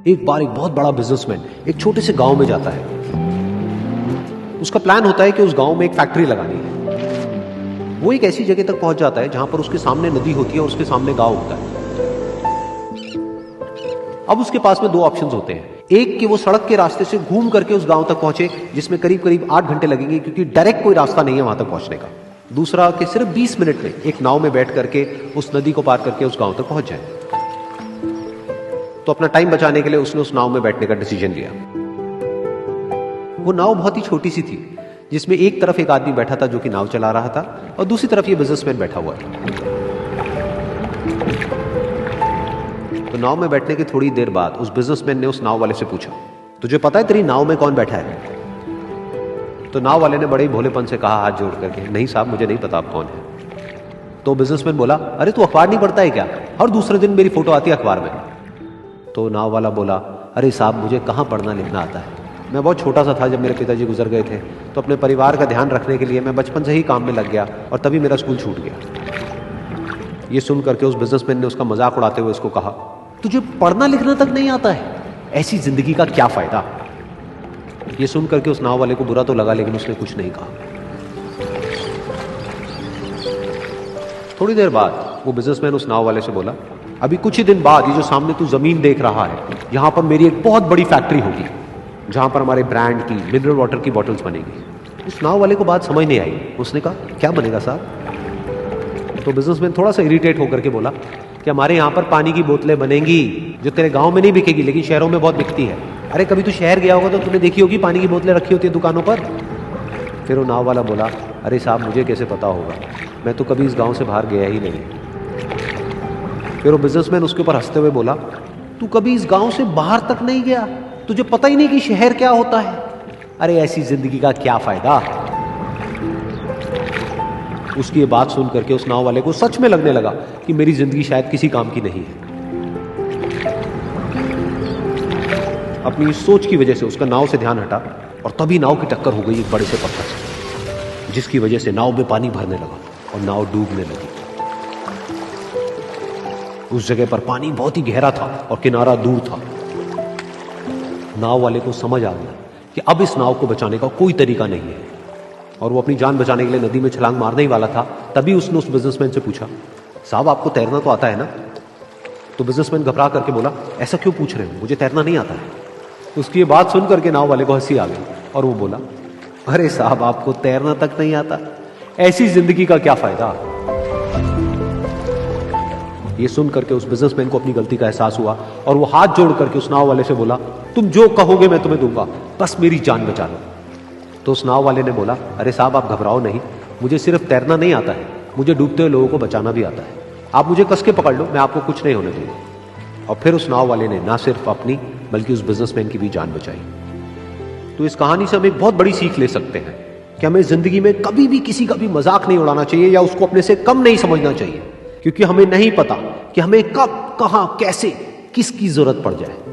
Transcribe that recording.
एक बार एक बहुत बड़ा बिजनेसमैन एक छोटे से गांव में जाता है। उसका प्लान होता है कि उस गांव में एक फैक्ट्री लगानी है। वो एक ऐसी जगह तक पहुंच जाता है जहां पर उसके सामने नदी होती है और उसके सामने गांव होता है। अब उसके पास में दो ऑप्शंस होते हैं। एक कि वो सड़क के रास्ते से घूम करके उस गांव तक पहुंचे, जिसमें करीब करीब 8 घंटे लगेंगे, क्योंकि डायरेक्ट कोई रास्ता नहीं है वहां तक पहुंचने का। दूसरा कि सिर्फ 20 मिनट में एक नाव में बैठ करके उस नदी को पार करके उस गांव तक पहुंच जाए। तो अपना टाइम बचाने के लिए उसने उस नाव में बैठने का डिसीजन लिया। वो नाव बहुत ही छोटी सी थी, जिसमें एक तरफ एक आदमी बैठा था जो कि नाव चला रहा था और दूसरी तरफ ये बिजनेसमैन बैठा हुआ था। तो नाव में बैठने की थोड़ी देर बाद उस बिजनेसमैन ने उस नाव वाले से पूछा, तुझे पता है तेरी नाव में कौन बैठा है? तो नाव वाले ने बड़े ही भोलेपन से कहा हाथ जोड़ करके, नहीं साहब मुझे नहीं पता आप कौन है। तो बिजनेसमैन बोला, अरे तू अखबार नहीं पढ़ता है क्या? हर दूसरे दिन मेरी फोटो आती है अखबार में। तो नाव वाला बोला, अरे साहब मुझे कहाँ पढ़ना लिखना आता है, मैं बहुत छोटा सा था जब मेरे पिताजी गुजर गए थे, तो अपने परिवार का ध्यान रखने के लिए मैं बचपन से ही काम में लग गया और तभी मेरा स्कूल छूट गया। ये सुन करके उस बिजनेसमैन ने उसका मजाक उड़ाते हुए उसको कहा, तुझे पढ़ना लिखना तक नहीं आता है, ऐसी जिंदगी का क्या फायदा? ये सुन करके उस नाव वाले को बुरा तो लगा, लेकिन उसने कुछ नहीं कहा। थोड़ी देर बाद वो बिजनेसमैन उस नाव वाले से बोला, अभी कुछ ही दिन बाद ये जो सामने तू जमीन देख रहा है, यहां पर मेरी एक बहुत बड़ी फैक्ट्री होगी जहां पर हमारे ब्रांड की मिनरल वाटर की बॉटल्स बनेगी। उस नाव वाले को बात समझ नहीं आई। उसने कहा, क्या बनेगा साहब? तो बिजनेसमैन थोड़ा सा इरिटेट होकर के बोला कि हमारे यहाँ पर पानी की बोतलें बनेंगी जो तेरे गांव में नहीं बिकेगी लेकिन शहरों में बहुत बिकती है। अरे कभी तू शहर गया होगा तो तूने देखी होगी पानी की बोतलें रखी होती है दुकानों पर। फिर वो नाव वाला बोला, अरे साहब मुझे कैसे पता होगा, मैं तो कभी इस गांव से बाहर गया ही नहीं। फिर वो बिजनेसमैन उसके ऊपर हंसते हुए बोला, तू कभी इस गांव से बाहर तक नहीं गया, तुझे पता ही नहीं कि शहर क्या होता है? अरे ऐसी जिंदगी का क्या फायदा? उसकी ये बात सुन करके उस नाव वाले को सच में लगने लगा कि मेरी जिंदगी शायद किसी काम की नहीं है। अपनी इस सोच की वजह से उसका नाव से ध्यान हटा और तभी नाव की टक्कर हो गई एक बड़े से पत्थर से, जिसकी वजह से नाव में पानी भरने लगा और नाव डूबने लगी। उस जगह पर पानी बहुत ही गहरा था और किनारा दूर था। नाव वाले को समझ आ गया कि अब इस नाव को बचाने का कोई तरीका नहीं है और वो अपनी जान बचाने के लिए नदी में छलांग मारने ही वाला था। तभी उसने उस बिजनेसमैन से पूछा, साहब आपको तैरना तो आता है ना? तो बिजनेसमैन घबरा करके बोला, ऐसा क्यों पूछ रहे हो, मुझे तैरना नहीं आता है। उसकी ये बात सुन करके नाव वाले को हंसी आ गई और वो बोला, अरे साहब आपको तैरना तक नहीं आता, ऐसी जिंदगी का क्या फायदा? ये सुन करके उस बिजनेसमैन को अपनी गलती का एहसास हुआ और वो हाथ जोड़ करके उस नाव वाले से बोला, तुम जो कहोगे मैं तुम्हें दूंगा, बस मेरी जान बचा लो। तो उस नाव वाले ने बोला, अरे साहब आप घबराओ नहीं, मुझे सिर्फ तैरना नहीं आता है, मुझे डूबते हुए लोगों को बचाना भी आता है। आप मुझे कस के पकड़ लो, मैं आपको कुछ नहीं होने दूंगा। और फिर उस नाव वाले ने ना सिर्फ अपनी बल्कि उस बिजनेसमैन की भी जान बचाई। तो इस कहानी से हम एक बहुत बड़ी सीख ले सकते हैं कि हमें जिंदगी में कभी भी किसी का भी मजाक नहीं उड़ाना चाहिए या उसको अपने से कम नहीं समझना चाहिए, क्योंकि हमें नहीं पता कि हमें कब, कहां, कैसे, किसकी जरूरत पड़ जाए।